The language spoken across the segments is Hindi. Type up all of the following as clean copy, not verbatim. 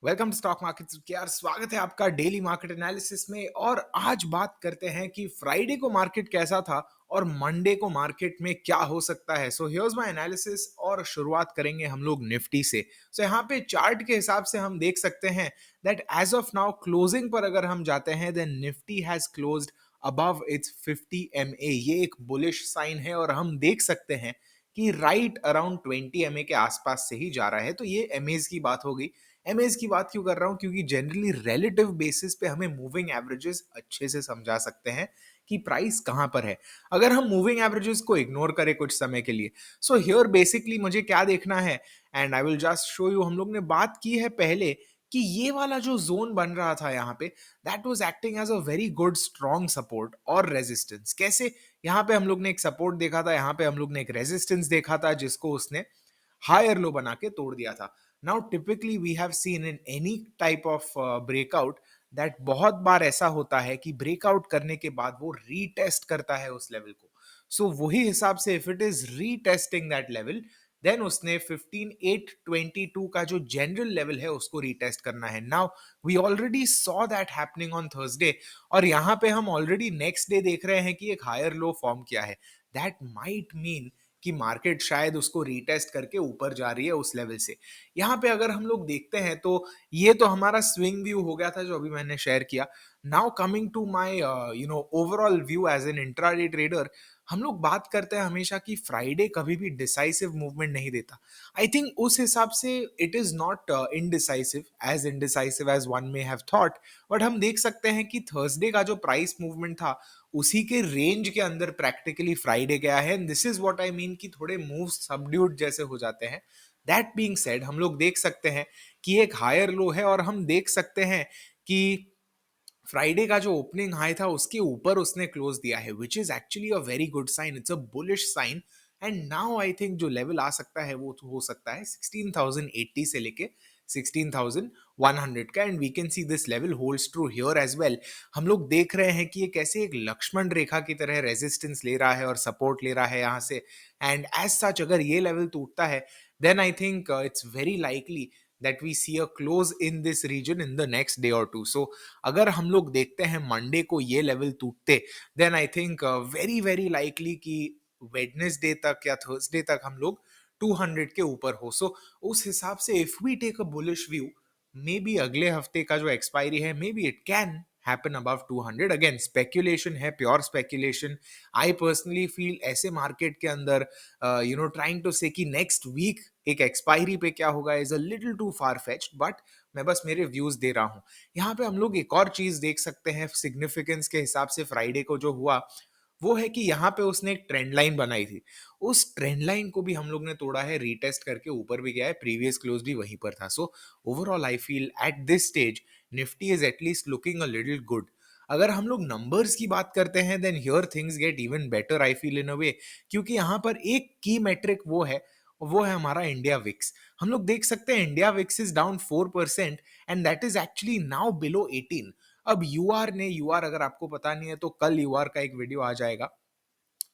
वेलकम टू स्टॉक मार्केट्स यार, स्वागत है आपका डेली मार्केट एनालिसिस में। और आज बात करते हैं कि फ्राइडे को मार्केट कैसा था और मंडे को मार्केट में क्या हो सकता है। सो हियर्स माय एनालिसिस और शुरुआत करेंगे हम लोग निफ्टी से। सो यहाँ पे चार्ट के हिसाब से हम देख सकते हैं that as of now closing पर अगर हम जाते हैं then Nifty has closed above its 50 MA। ये एक बुलिश साइन है और हम देख सकते हैं कि राइट अराउंड 20 MA के आसपास से ही जा रहा है। तो ये एमएज की बात हो गई। एमएज की बात क्यों कर रहा हूं? क्योंकि जनरली रिलेटिव बेसिस पे हमें मूविंग एवरेजेस अच्छे से समझा सकते हैं कि प्राइस कहां पर है अगर हम मूविंग एवरेजेस को इग्नोर करें कुछ समय के लिए। सो हियर बेसिकली मुझे क्या देखना है, and I will just show you. हम लोग ने बात की है पहले कि ये वाला जो जोन बन रहा था यहाँ पे, that was acting as a very good strong support और रेजिस्टेंस। कैसे? यहाँ पे हम लोग ने एक सपोर्ट देखा था, यहाँ पे हम लोग ने एक रेजिस्टेंस देखा था जिसको उसने हायर लो बना के तोड़ दिया था। Now typically we have seen in any type of breakout that बहुत बार ऐसा होता है कि ब्रेकआउट करने के बाद वो रीटेस्ट करता है उस लेवल को। सो वही हिसाब से if it is retesting that level, then उसने 15822 का जो जनरल लेवल है उसको रीटेस्ट करना है। Now we already saw that happening on Thursday, और यहाँ पे हम ऑलरेडी नेक्स्ट डे देख रहे हैं कि एक हायर लो फॉर्म किया है। दैट माइट मीन कि मार्केट शायद उसको रीटेस्ट करके ऊपर जा रही है उस लेवल से। यहाँ पे अगर हम लोग देखते हैं तो ये तो हमारा स्विंग व्यू हो गया था जो अभी मैंने शेयर किया। Now coming to my overall view as an intraday trader, हम लोग बात करते हैं हमेशा कि फ्राइडे कभी भी डिसाइसिव मूवमेंट नहीं देता। आई थिंक उस हिसाब से it is not indecisive as one may have thought. But हम देख सकते हैं कि थर्सडे का जो प्राइस मूवमेंट था उसी के रेंज के अंदर प्रैक्टिकली फ्राइडे गया है। And this is what I mean कि थोड़े मूव सबड्यूड जैसे हो जाते हैं। दैट बीइंग सेड, हम लोग देख सकते हैं कि एक हायर लो है और हम देख सकते हैं कि फ्राइडे का जो ओपनिंग हाई था उसके ऊपर उसने क्लोज दिया है, which is actually a very good sign. It's a bullish sign. And now I think जो लेवल आ सकता है वो तो हो सकता है 16,080 से लेके 16,100 का। And we can see this level holds true here as well. हम लोग देख रहे हैं कि ये कैसे एक लक्ष्मण रेखा की तरह रेजिस्टेंस ले रहा है और सपोर्ट ले रहा है यहाँ से। एंड एज सच अगर ये लेवल टूटता है then I think it's very likely that we see a close in this region in the next day or two. So अगर हम लोग देखते हैं मंडे को ये लेवल टूटते, then I think very very likely कि वेडनेसडे तक या थर्सडे तक हम लोग 200 के ऊपर हो। सो उस हिसाब से if we take a bullish view, maybe अगले हफ्ते का जो एक्सपायरी है maybe it can happen above 200। Again speculation है, pure speculation. I personally feel ऐसे मार्केट के अंदर ट्राइंग टू से कि नेक्स्ट वीक एक एक्सपायरी पे क्या होगा is a little too far fetched. But मैं बस मेरे व्यूज दे रहा हूं। यहाँ पे हम लोग एक और चीज देख सकते हैं सिग्निफिकेंस के हिसाब से फ्राइडे को जो हुआ वो है कि यहाँ पे उसने एक ट्रेंड लाइन बनाई थी। उस ट्रेंड लाइन को भी हम लोग ने तोड़ा है, रीटेस्ट करके ऊपर भी गया है, प्रीवियस क्लोज भी वहीं पर था। So overall I feel at this stage Nifty is at least looking a little good. अगर हम लोग नंबर्स की बात करते हैं then here things get even better I feel in a way, क्योंकि यहाँ पर एक की मेट्रिक वो है हमारा इंडिया विक्स। हम लोग देख सकते हैं India VIX is down 4% and that is actually now below 18। अब यूआर अगर आपको पता नहीं है तो कल यूआर का एक वीडियो आ जाएगा,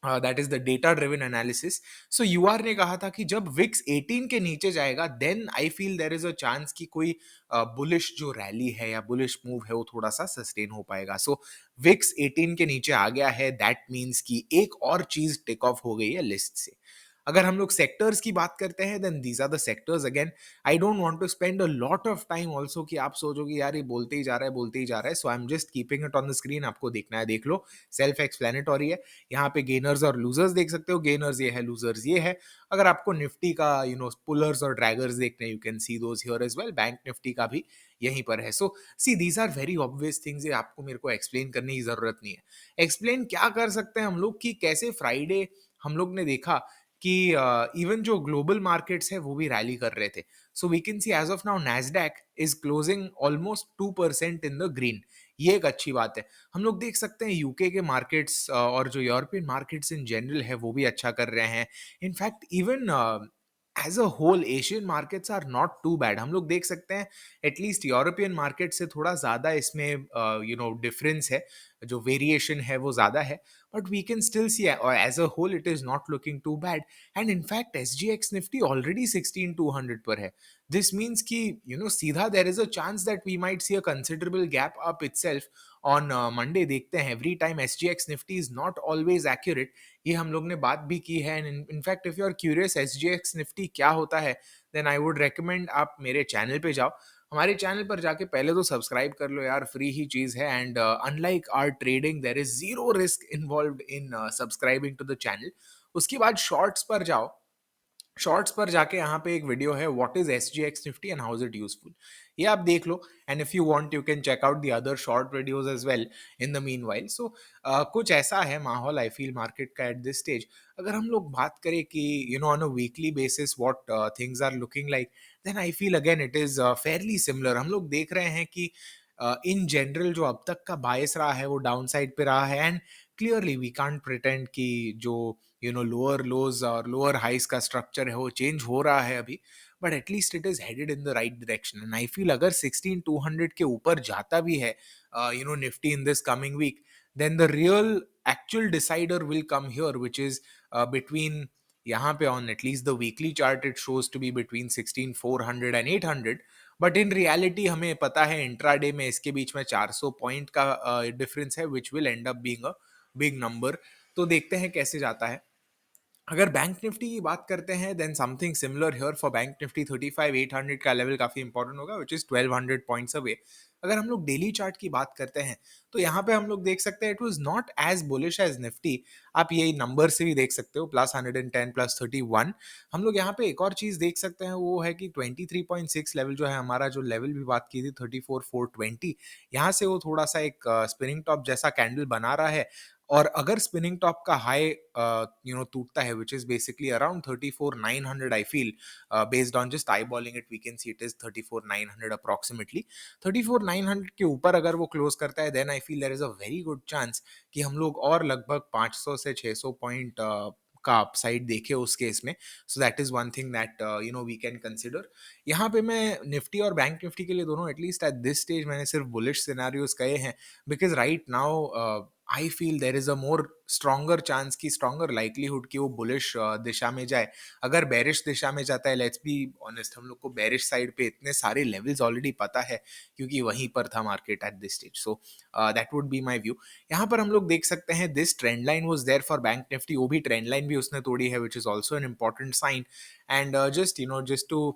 that is the data driven analysis. So यूआर ने कहा था कि जब विक्स 18 के नीचे जाएगा then I feel there is a chance कि कोई बुलिश जो रैली है या बुलिश मूव है वो थोड़ा सा सस्टेन हो पाएगा। सो विक्स 18 के नीचे आ गया है, दैट मीन्स कि एक और चीज टेक ऑफ हो गई है लिस्ट से। अगर हम लोग सेक्टर्स की बात करते हैं then these are the sectors. Again I don't want to spend a lot of time also कि आप सोचोगे यार ये बोलते ही जा रहा है बोलते ही जा रहा है। So I am just keeping it on the screen, आपको देखना है देख लो, सेल्फ एक्सप्लेनेटरी है। यहाँ पे गेनर्स और लूजर्स देख सकते हो, गेनर्स ये है, लूजर्स ये है। अगर आपको निफ्टी का पुलर्स और ड्रैगर्स देखने, you can see those here as well. Bank Nifty का भी यहीं पर है। So see these are very obvious things, ये आपको मेरे को एक्सप्लेन करने की जरूरत नहीं है। एक्सप्लेन क्या कर सकते हैं हम लोग कि कैसे फ्राइडे हम लोग ने देखा कि इवन जो ग्लोबल मार्केट्स है वो भी रैली कर रहे थे। So we can see as of now Nasdaq is closing almost 2% in the green. ये एक अच्छी बात है। हम लोग देख सकते हैं यूके के मार्केट्स और जो यूरोपियन मार्केट्स इन जनरल है वो भी अच्छा कर रहे हैं। In fact even as a whole Asian markets are not too bad. हम लोग देख सकते हैं एटलीस्ट यूरोपियन मार्केट से थोड़ा ज़्यादा इसमें डिफरेंस है, जो वेरिएशन है वो ज़्यादा है, but we can still see as a whole it is not looking too bad. And in fact S G X Nifty already 16,200 पर है। दिस मीन्स कि सीधा there is a chance that we might see a considerable gap up itself on Monday. देखते हैं, every time S G X Nifty is not always accurate, ये हम लोग ने बात भी की है। And in fact if you are curious S G X Nifty क्या होता है, देन आई वुड रिकमेंड आप मेरे चैनल पे जाओ। हमारे चैनल पर जाके पहले तो सब्सक्राइब कर लो यार, फ्री ही चीज है। And unlike our trading there is zero risk involved in subscribing to the channel. उसके बाद शॉर्ट्स पर जाओ। शॉर्ट्स पर जाके यहाँ पे एक वीडियो है, what is S G X Nifty and how is it useful, ये आप देख लो। And if you want you can check out the other short videos as well in the meanwhile. So कुछ ऐसा है माहौल आई फील मार्केट का एट दिस स्टेज। अगर हम लोग बात करें कि on a weekly basis what things are looking like, then I feel again it is fairly similar. हम लोग देख रहे हैं कि इन जनरल जो अब तक का बायस रहा है वो डाउन साइड पे रहा है। And clearly we can't pretend कि जो लोअर लोज और लोअर हाइस का स्ट्रक्चर है वो चेंज हो रहा है अभी, but at least it is headed in the right direction. And I feel अगर 16,200 के ऊपर जाता भी है Nifty in this coming week, then the real actual decider will come here, which is between, यहाँ पे on at least the weekly chart it shows to be between 16,400 and 800। But in reality हमें पता है इंट्राडे में इसके बीच में 400 पॉइंट का डिफरेंस है, which will and up being a big number. तो देखते हैं कैसे जाता है। अगर बैंक निफ्टी की बात करते हैं, then something similar here for bank Nifty. 35,800 का लेवल काफी इंपॉर्टेंट होगा, विच इज 1,200 पॉइंट्स अवे। अगर हम लोग डेली चार्ट की बात करते हैं, तो यहाँ पे हम लोग देख सकते हैं it was not as bullish as Nifty. आप ये नंबर से भी देख सकते हो, +110 +31। हम लोग यहाँ पे एक और चीज देख सकते हैं, वो है कि 23.6 लेवल जो है हमारा, जो लेवल भी बात की थी 34,420, यहाँ से वो थोड़ा सा एक स्पिनिंग टॉप जैसा कैंडल बना रहा है। और अगर स्पिनिंग टॉप का हाई टूटता है, which is basically around 34,900, I feel based on just eyeballing it we can see it is 34,900 approximately. 34,900 के ऊपर अगर वो क्लोज करता है, then I feel there is a very good chance कि हम लोग और लगभग 500 से 600 पॉइंट का अपसाइड देखे उस केस में। So that is one thing that we can consider. यहाँ पे मैं निफ्टी और बैंक निफ्टी के लिए दोनों एटलीस्ट एट दिस स्टेज मैंने सिर्फ बुलिश सिनेरियोज कहे हैं, because right now I feel there is a more stronger chance की, स्ट्रॉन्गर लाइकलीहुड कि वो बुलिश दिशा में जाए। अगर बेरिश दिशा में जाता है, लेट्स बी ऑनेस्ट, हम लोग को बेरिश साइड पे इतने सारे लेवल्स ऑलरेडी पता है, क्योंकि वहीं पर था market at this stage. So that would be my view. यहाँ पर हम लोग देख सकते हैं this trend line was there for bank Nifty, वो भी ट्रेंड लाइन भी उसने तोड़ी है, which is also an important sign. And just to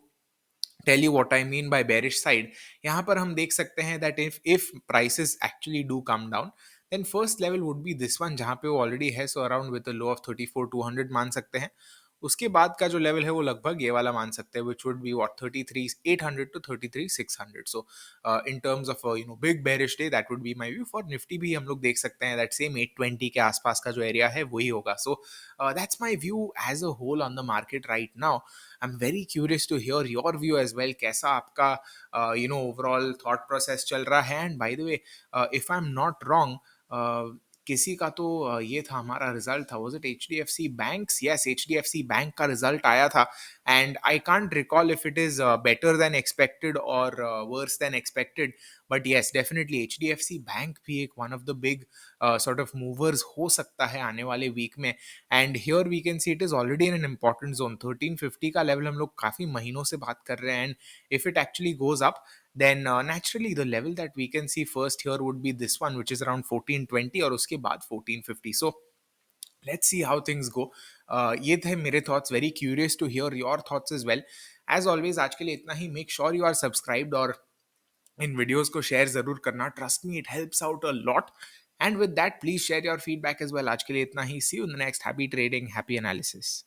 tell you what I mean by bearish side, यहाँ पर हम देख सकते हैं that if prices actually do come down, then first level would be this one, जहाँ पे वो ऑलरेडी है। So around with low of 34,200 मान सकते हैं। उसके बाद का जो लेवल है वो लगभग ये वाला मान सकते हैं, which would be what 33,800 to 33,600। So in terms of big bearish day, that would be my view. For Nifty भी हम लोग देख सकते हैं दैट सेम 820 के आसपास का जो एरिया है वही होगा। So that's my view as a whole on the market right now. I am very curious to hear your view as well, कैसा आपका ओवरऑल थॉट प्रोसेस चल रहा है। And by the way, if I am not wrong, किसी का तो ये था, हमारा रिजल्ट था, was it H D F C bank? Yes, H D F C bank का रिजल्ट आया था। And I can't recall if it is better than expected और worse than expected, but yes definitely H D F C bank भी एक one of the big sort of movers हो सकता है आने वाले वीक में। And here we can see it is already in an important zone. 1350 का लेवल हम लोग काफी महीनों से बात कर रहे हैं। And if it actually goes up, then naturally the level that we can see first here would be this one, which is around 1420, और उसके बाद 1450। So let's see how things go। ये थे मेरे thoughts, very curious to hear your thoughts as well। as always आज के लिए इतना ही। make sure you are subscribed और इन वीडियोस को शेयर जरूर करना, trust me it helps out a lot. And with that please share your feedback as well. आज के लिए इतना ही। See you in the next. Happy trading, happy analysis.